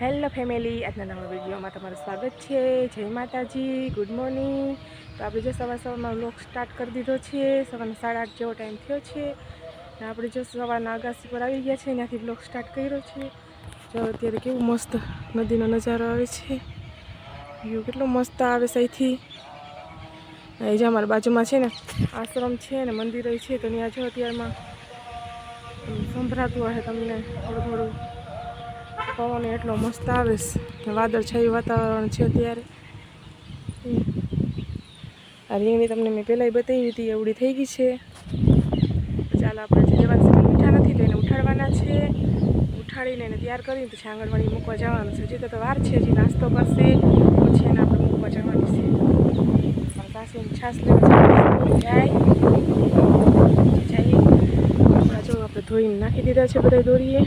Hello family, આજના નવા વિડીયોમાં તમારું સ્વાગત છે. જય માતાજી, ગુડ મોર્નિંગ. તો આપણે જો સવારમાં વ્લોગ સ્ટાર્ટ કરી દીધો છે. સવારના 8:30 જેવો ટાઈમ થયો છે ને આપણે જો સવારના અગાસી પર આવી ગયા છે, ત્યાંથી વ્લોગ સ્ટાર્ટ કર્યો છે. જો અત્યારે કેવું મસ્ત નદીનો નજારો આવે છે, વ્યૂ કેટલો મસ્ત આવે છે અહીંથી. એ જે અમારા બાજુમાં છે ને આશ્રમ છે ને મંદિર છે, તો ત્યાં જો અત્યારમાં સંભળાતું હશે તમને થોડું થોડું. પવન એટલો મસ્ત આવે છે, વાદળછાયું વાતાવરણ છે અત્યારે. આ રીંગણી તમને મેં પહેલાં બતાવી હતી, એવડી થઈ ગઈ છે. ચાલો આપણે દેવાંશીને મીઠા નથી તો એને ઉઠાડવાના છે. ઉઠાડીને એને તૈયાર કરીને પછી આંગણવાડી મૂકવા જવાનું છે. હજી તો વાર છે, હજી નાસ્તો કરશે પછી એને આપણે મૂકવા જવાની છે. મારા સાસુની છાશ લેવા જાય આપણા જો આપણે ધોઈને નાખી દીધા છે બધા દોરીએ.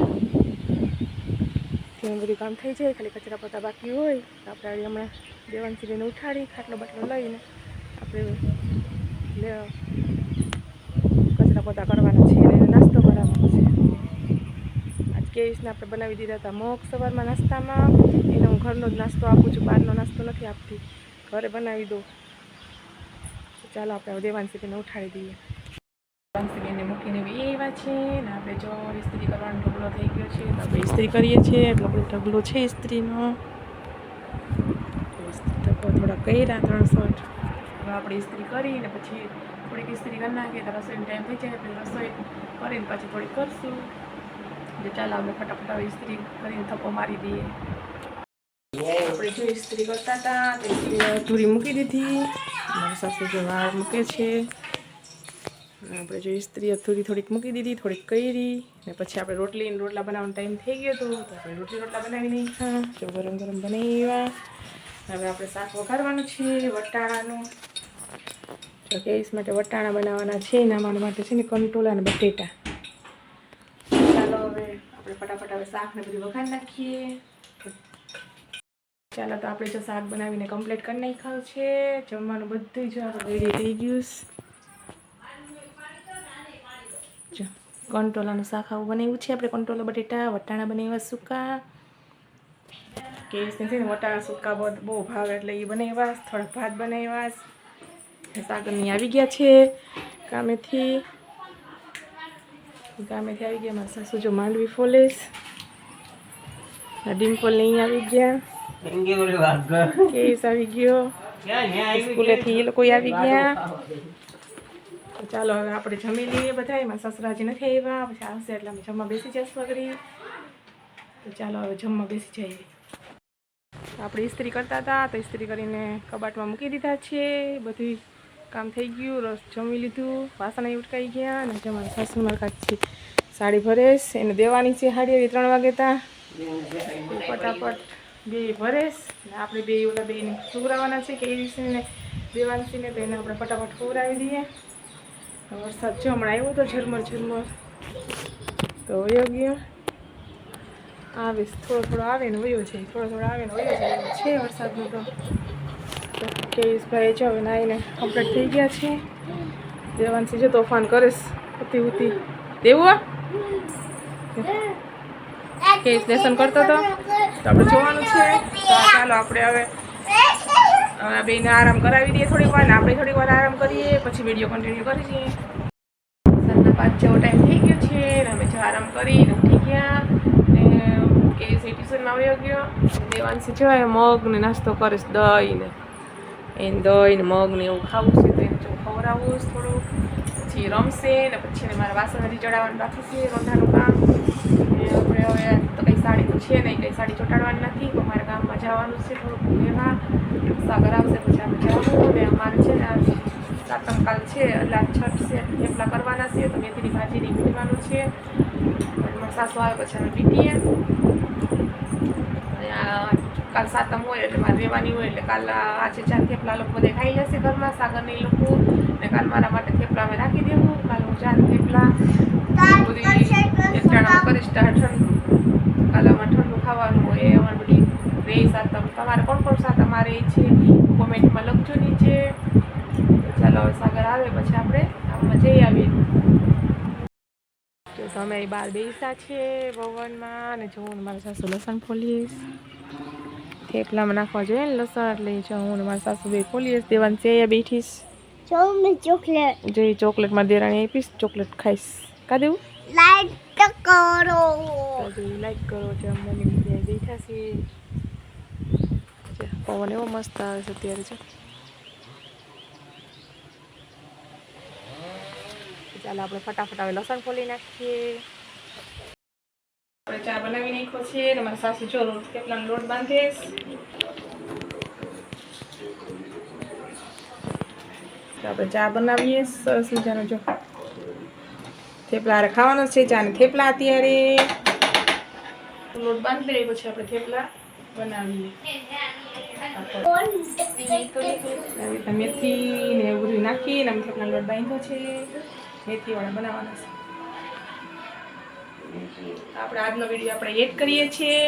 તેનું બધું કામ થઈ જાય, ખાલી કચરા પોતા બાકી હોય તો આપણે હમણાં દેવાંશીને ઉઠાડી ખાટલો બાટલો લઈને આપણે કચરા પોતા કરવાના છે અને નાસ્તો કરાવવાનો છે. આજ કેવીસને આપણે બનાવી દીધા હતા મગ સવારમાં નાસ્તામાં. એને હું ઘરનો જ નાસ્તો આપું છું, બહારનો નાસ્તો નથી આપતી, ઘરે બનાવી દઉં. ચાલો આપણે દેવાંશીને ઉઠાડી દઈએ. દેવાંશીને મૂકીને બી એવા છે ને આપણે જો ઇસ્ત્રી કરવાનો ઢગલો થઈ ગયો છે તો આપણે ઇસ્ત્રી કરીએ છીએ. એટલો બધો ઢગલો છે ઇસ્ત્રીનો. થોડા કર્યા 300. હવે આપણે ઇસ્ત્રી કરીને પછી થોડીક ઇસ્ત્રી કરી નાખીએ તો રસોઈનો ટાઈમ થઈ જાય. એટલે રસોઈ કરીને પછી થોડીક કરશું. એટલે ચાલો આપણે ફટાફટ ઇસ્ત્રી કરીને થપ્પો મારી દઈએ. આપણે જો ઇસ્ત્રી કરતા હતા તો ઇસ્ત્રી અધૂરી મૂકી દીધી. મારા સાસુ જો વાળ મૂકે છે. આપણે જો ઇસ્ત્રી થોડીક મૂકી દીધી, થોડીક કરી ને પછી આપણે રોટલા બનાવવાનો ટાઈમ થઈ ગયો હતો તો આપણે રોટલા બનાવી નાખ્યા. જો ગરમ ગરમ બનાવ્યા. હવે આપણે શાક વઘારવાનું છે વટાણાનું. જો કેસ માટે વટાણા બનાવવાના છે, એના માટે છે ને કંટોલા અને બટેટા. ચાલો હવે આપણે ફટાફટ હવે શાકને બધું વઘારી નાખીએ. ચાલો તો આપણે જો શાક બનાવીને કમ્પ્લીટ કરી નાખ્યું છે. જમવાનું બધું જ રેડી થઈ ગયું. જો કંટોલાનું શાક આવું બનાવ્યું છે આપણે. કંટોલા બટેટા વટાણા બનાવ્યા સૂકા. કેસને છે ને વટાણા સૂકા બહુ ભાવે એટલે એ બનાવ્યા. થોડાક ભાત બનાવ્યા. સાગરની આવી ગયા છે કામેથી આવી ગયા. મારા સાસુ જો માંડવી ફોલેસ. ડિમ્પલ ને આવી ગયા. કેસ આવી ગયો સ્કૂલેથી, એ લોકો આવી ગયા. ચાલો હવે આપણે જમી લઈએ બધા. એમાં સસરાજી નથી આવ્યા, પછી આવશે એટલે અમે જમવા બેસી જશું કરી. તો ચાલો હવે જમવા બેસી જઈએ. આપણે ઇસ્ત્રી કરતા હતા તો ઇસ્ત્રી કરીને કબાટમાં મૂકી દીધા છે. બધું કામ થઈ ગયું. રસ જમી લીધું, વાસણ ઉટકાઈ ગયા. અને જમવાનું સાસુ માર કાચી સાડી ભરેશ એને દેવાની છે. સાડી 3 વાગે તા ફટાફટ બે ભરેશ ને આપણે બેને ખવડાવવાના છે. કેવીસીને દેવાંશીને તો એને આપણે ફટાફટ ખવડાવી દઈએ. વરસાદ જો હમણાં આવ્યો તો ઝરમર તો વયો ગયો. આવે થોડો આવે ને વયો જાય, થોડો આવે ને વયો જાય છે વરસાદનો. તો કેવીશભાઈ જો હવે નાહીને કમ્પ્લીટ થઈ ગયા છે. દેવાંશી જો તોફાન કરીશ ઉતી દેવું કેવીશ લેસન કરતો હતો તો આપણે જોવાનું છે. તો ચાલો આપણે હવે બેને આરામ કરાવી દઈએ થોડીક વાર ને આપણે થોડીક વાર આરામ કરીએ, પછી વિડીયો કન્ટિન્યુ કરી દઈએ. 5 જેવો ટાઈમ થઈ ગયો છે ને અમે જો આરામ કરીને ઉઠી ગયા ને કેવીશ ટ્યુશનમાં આવ્યો ગયો. દેવાંશી જો મગ ને નાસ્તો કરીશ, દહીં ને મગ ને એવું ખાવું છે તો એને જો ખવડાવવું થોડું. પછી રમશે ને પછી એને મારા વાસણ હજી ચડાવવાનું બાકી છે, રોંધાનું કામ. આપણે હવે તો કંઈ સાડી તો છે નહીં, કંઈ સાડી ચોંટાડવાની નથી. તો મારે ગામમાં જવાનું છે થોડુંક લેવા. સાગર આવશે પછી આપણે જવાનું. ને અમારે છે ને સાતમ કાલ છે એટલે છઠ છે, થેપલા કરવાના છે. તો મેથીની ભાજી નીકળવાનું છે. મારા સાસુ આવે પછી અમે પીટીએ. કાલ સાતમ હોય એટલે મારે રહેવાની હોય એટલે કાલ આજે 4 થેપલા લોકો બધે ખાઈ લેશે ઘરમાં, સાગરને લોકો. ને કાલ મારા માટે થેપલા અમે રાખી દેવું. કાલ હું 4 થેપલા બધી એકટાણામાં કરીશ. કાલ અમારે ઠંડુ ખાવાનું હોય એ અમારે બધી રહી સાતમ. તમારે કોણ સાતમ આ રહી છે કોમેન્ટમાં લખજો નીચે. ચાલો હવે સાગર આવે પછી આપણે આમાં જઈ આવીએ. તો અમે અહીં બહાર બેસા છીએ પવનમાં અને જો મારા સાસુ લસણ ફોલીએ થેપલામાં નાખવા જોઈએ ને લસણ એટલે જો હું ને મારા સાસુ બે ફોલીએ દેવાની છે બેઠીશ ચોકલેટ જે ચોકલેટમાં દેરાણી આપીશ ચોકલેટ ખાઈશ કા દેવું લાઈક કરો લાઈક કરો છે મમ્મી બેઠા છીએ પવન એવો મસ્ત આવે છે અત્યારે છે ચાલો આપણે ફટાફટ હવે લસણ ફોલી નાખીએ આપણે ચા બનાવી નાખ્યો છે અને મારા સાસુ જો થેપલાનો લોટ બાંધે આપણે ચા બનાવીએ સરસ મજાનો જો થેપલા હારે ખાવાનો છે ચા ને થેપલા અત્યારે લોટ બાંધી લઈએ પછી આપણે થેપલા બનાવીએ મેથી ને એવું બધું નાખીને અમે થેપલાનો લોટ બાંધ્યો છે મેથીવાળા બનાવવાના છે આપણે આજનો વિડીયો આપણે એડ કરીએ છીએ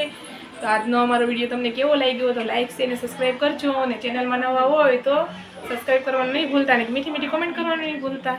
તો આજનો અમારો વિડીયો તમને કેવો લાગ્યો તો લાઈક શેર અને સબસ્ક્રાઈબ કરજો અને ચેનલમાં નવા હોય તો સબસ્ક્રાઈબ કરવાનું નહીં ભૂલતા અને મીઠી મીઠી કોમેન્ટ કરવાનું નહીં ભૂલતા